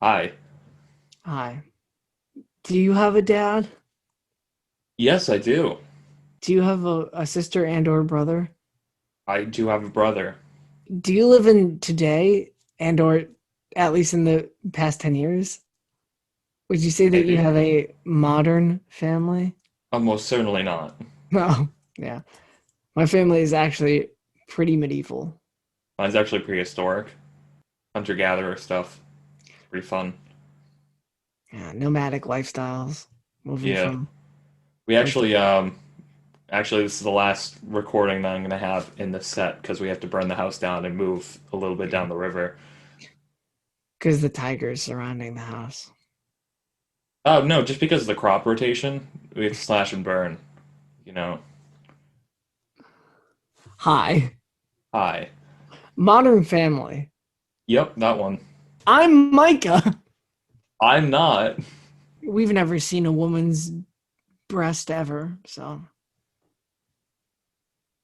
Hi. Hi. Do you have a dad? Yes, I do. Do you have a sister and or brother? I do have a brother. Do you live in today and or at least in the past 10 years? Would you say that you Maybe. have a modern family? Most certainly not. Oh, yeah. My family is actually pretty medieval. Mine's actually prehistoric. Hunter-gatherer stuff. Pretty fun. Yeah, nomadic lifestyles, moving Yeah. from We place to actually this is the last recording that I'm gonna have in the set because we have to burn the house down and move a little bit down the river. because the tigers surrounding the house. Oh no, just because of the crop rotation, we have to slash and burn, you know. Hi. Hi. Modern family. Yep, that one. I'm Micah. I'm not. We've never seen a woman's breast ever, so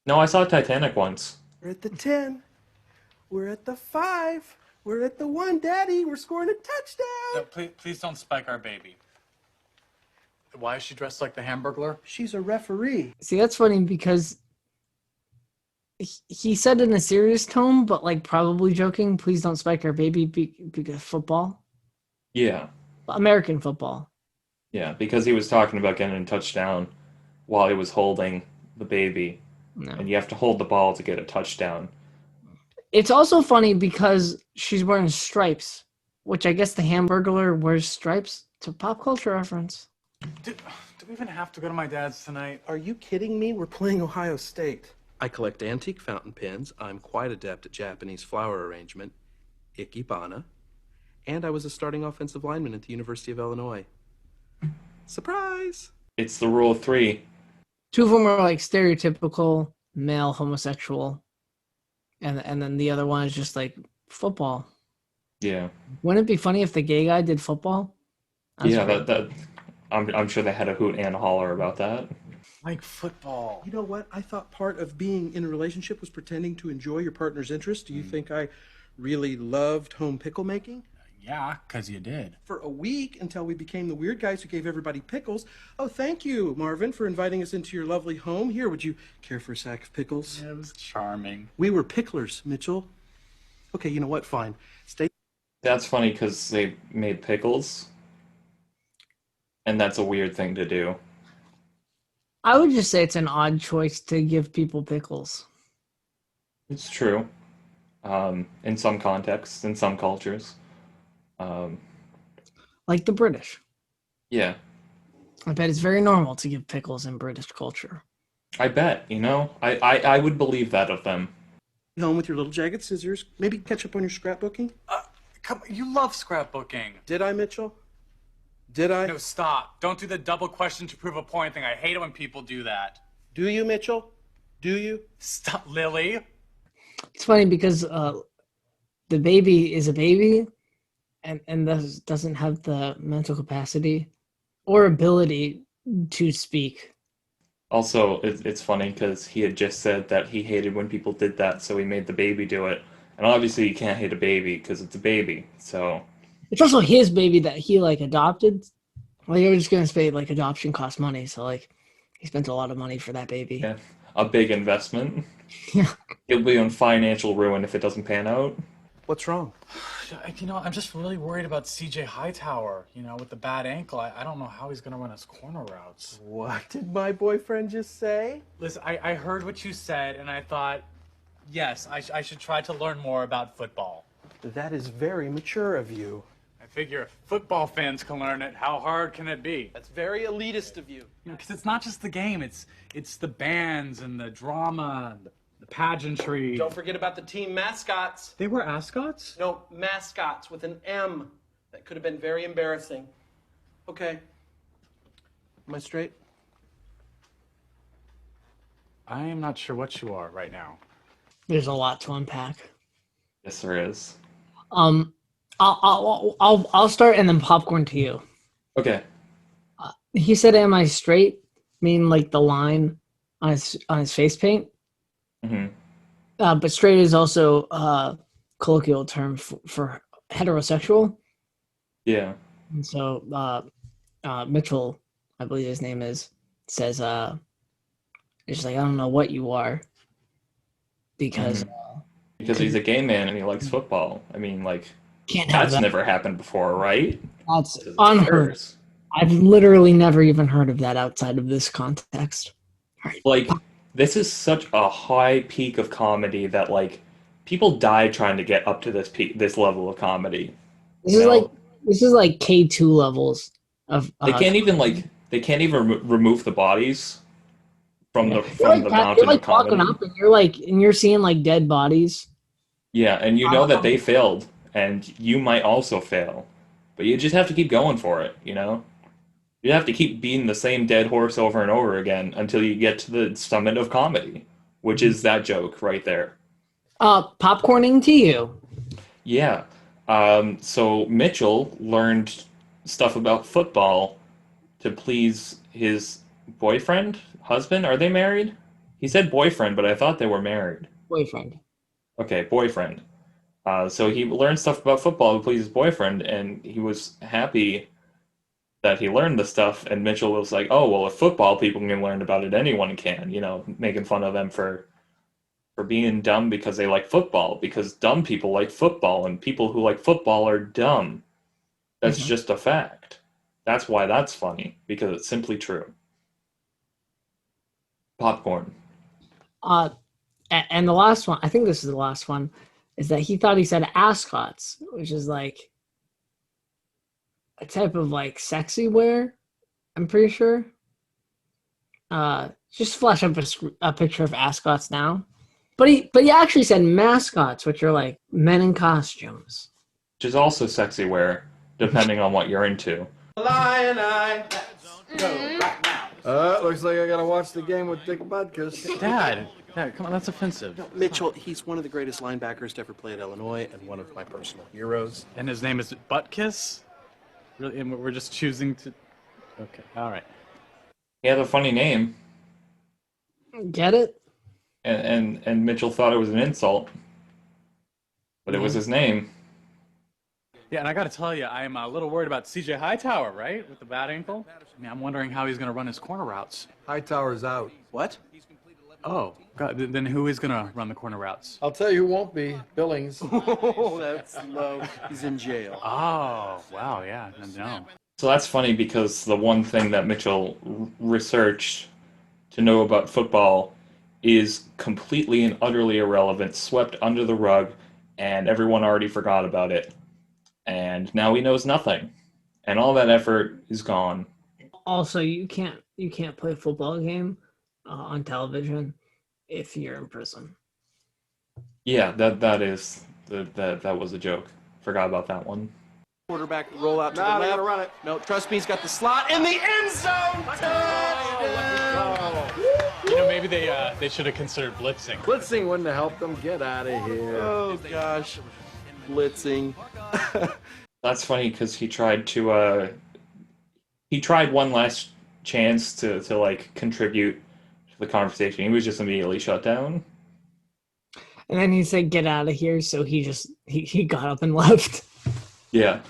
No, I saw Titanic once. We're at the 10. We're at the 5. We're at the 1, Daddy. We're scoring a touchdown. No, please don't spike our baby. Why is she dressed like the Hamburglar? She's a referee. see, that's funny because he said in a serious tone, but like probably joking. Please don't spike our baby because football, Yeah. American football. Yeah, because he was talking about getting a touchdown while he was holding the baby, No, and you have to hold the ball to get a touchdown. it's also funny because she's wearing stripes, which I guess the Hamburglar wears stripes. To pop culture reference. Do we even have to go to my dad's tonight? Are you kidding me? We're playing Ohio State. I collect antique fountain pens. I'm quite adept at Japanese flower arrangement, ikebana, and I was a starting offensive lineman at the University of Illinois. Surprise! It's the rule of three. Two of them are like stereotypical male homosexual, and then the other one is just like football. Yeah, Wouldn't it be funny if the gay guy did football? That's yeah. weird. I'm sure they had a hoot and a holler about that. Like football. You know what? I thought part of being in a relationship was pretending to enjoy your partner's interests. Do you think I really loved home pickle making? Yeah, because you did. For a week until we became the weird guys who gave everybody pickles. Oh, thank you, Marvin, for inviting us into your lovely home. Here, would you care for a sack of pickles? Yeah, it was charming. We were picklers, Mitchell. Okay, you know what? Fine. Stay. That's funny because they made pickles, and that's a weird thing to do. I would just say it's an odd choice to give people pickles. It's true. In some contexts, in some cultures. Um, Like the British. yeah, I bet it's very normal to give pickles in British culture. I bet. I would believe that of them. Home with your little jagged scissors. Maybe catch up on your scrapbooking. Come, you love scrapbooking. Did I, Mitchell? Did I? No, stop. Don't do the double question to prove a point thing. I hate it when people do that. Do you, Mitchell? Do you? Stop, Lily. It's funny because the baby is a baby and thus doesn't have the mental capacity or ability to speak. Also, it's funny because he had just said that he hated when people did that, so he made the baby do it. And obviously, you can't hate a baby because it's a baby. So, It's also his baby that he like adopted. Well, you're just gonna say like adoption costs money, so like he spent a lot of money for that baby. yeah, a big investment. Yeah. He'll be on financial ruin if it doesn't pan out. What's wrong? I'm just really worried about CJ Hightower, with the bad ankle. I don't know how he's going to run his corner routes. What did my boyfriend just say? Listen, I heard what you said, and I thought, yes, I should try to learn more about football. That is very mature of you. I figure if football fans can learn it, how hard can it be? That's very elitist of you. Because it's not just the game, it's the bands and the drama, and the pageantry. Don't forget about the team mascots. They were ascots? No, mascots with an M. That could have been very embarrassing. Okay. Am I straight? I am not sure what you are right now. There's a lot to unpack. Yes, there is. Um, I'll start and then popcorn to you. Okay. He said, "Am I straight?" Mean like the line on his face paint. Hmm. But straight is also a colloquial term for heterosexual. Yeah. And so Mitchell, I believe his name is, says, it's like, I don't know what you are because Hmm. Because he's a gay man and he likes football. I mean, like, can't have that's that. never happened before, right? That's This is a unheard. first. I've literally never even heard of that outside of this context. All right. Like, this is such a high peak of comedy that, like, people die trying to get up to this peak, this level of comedy. This You is like know, K2 levels of they can't even remove the bodies yeah. from the You're mountain of like walking comedy. up and you're seeing like dead bodies. Yeah, and you know that they failed, and you might also fail, but you just have to keep going for it. You know, you have to keep beating the same dead horse over and over again until you get to the summit of comedy, which is that joke right there. Popcorning to you. Yeah. So Mitchell learned stuff about football to please his boyfriend, husband. Are they married? He said boyfriend, but I thought they were married. Boyfriend. Okay, boyfriend. So he learned stuff about football to please his boyfriend, and he was happy that he learned the stuff. And Mitchell was like, "Oh, well, if football people can learn about it, anyone can." You know, making fun of them for being dumb because they like football, because dumb people like football, and people who like football are dumb. That's Mhm. just a fact. That's why that's funny, because it's simply true. Popcorn. Uh, and the last one, I think this is the last one, is that he thought he said ascots, which is like a type of like sexy wear. I'm pretty sure. Just flash up a picture of ascots now. But he actually said mascots, which are like men in costumes. Which is also sexy wear, depending on what you're into. Lion Eye. Go right now. Looks like I gotta watch the game with Dick Butkus. Dad, come on, that's offensive. Mitchell, he's one of the greatest linebackers to ever play at Illinois and one of my personal heroes. And his name is Buttkiss? Really? And we're just choosing to. Okay, all right. He had a funny name, Get it? and Mitchell thought it was an insult, but it was his name. Yeah, and I got to tell you, I'm a little worried about CJ Hightower, right, with the bad ankle. I mean, I'm wondering how he's going to run his corner routes. Hightower's out. What? Oh, God, then who is going to run the corner routes? I'll tell you who won't be. Billings. Oh, that's low. He's in jail. Oh, wow, yeah, no. So that's funny because the one thing that Mitchell researched to know about football is completely and utterly irrelevant, swept under the rug, and everyone already forgot about it. And now he knows nothing. And all that effort is gone. Also, you can't play a football game on television if you're in prison. Yeah, that was a joke. Forgot about that one. Quarterback roll out to the Nah, left. they gotta run it. No, trust me, he's got the slot in the end zone. Touchdown! You know, maybe they should have considered blitzing. Blitzing wouldn't have helped them. Get out of here. Oh gosh, blitzing. That's funny because he tried one last chance to like contribute to the conversation. He was just immediately shut down. And then he said, "Get out of here!" So he got up and left. Yeah.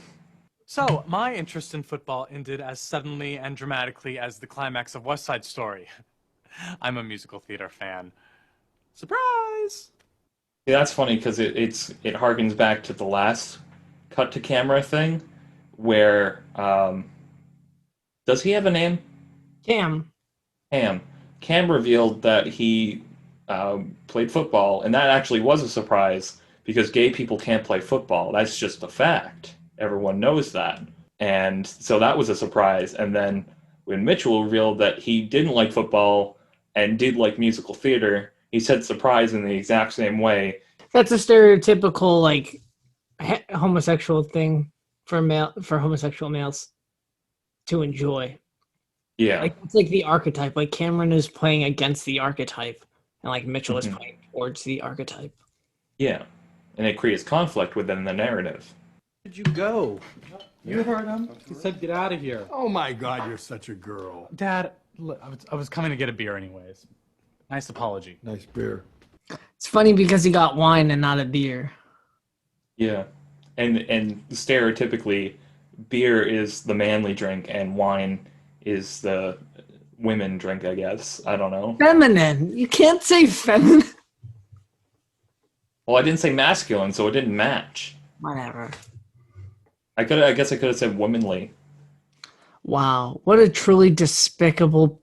So, my interest in football ended as suddenly and dramatically as the climax of West Side Story. I'm a musical theater fan. Surprise! Yeah, that's funny because it harkens back to the last cut to camera thing, where does he have a name? Cam. Cam revealed that he played football, and that actually was a surprise because gay people can't play football. That's just a fact. Everyone knows that. And so that was a surprise. And then when Mitchell revealed that he didn't like football and did like musical theater, he said surprise in the exact same way. That's a stereotypical like homosexual thing for homosexual males to enjoy. Yeah. Like it's like the archetype. Like Cameron is playing against the archetype, and like Mitchell is playing towards the archetype. Yeah. And it creates conflict within the narrative. Where did you go? You heard him. He said, "Get out of here." Oh my God, you're such a girl. Dad, look, I was coming to get a beer anyways. Nice apology. Nice beer. It's funny because he got wine and not a beer. Yeah. And stereotypically, beer is the manly drink and wine is the women drink, I guess. I don't know. Feminine. You can't say feminine. Well, I didn't say masculine, so it didn't match. Whatever. I guess I could have said womanly. Wow, what a truly despicable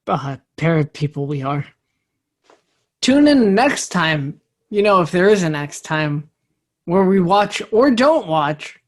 pair of people we are. Tune in next time, if there is a next time, where we watch or don't watch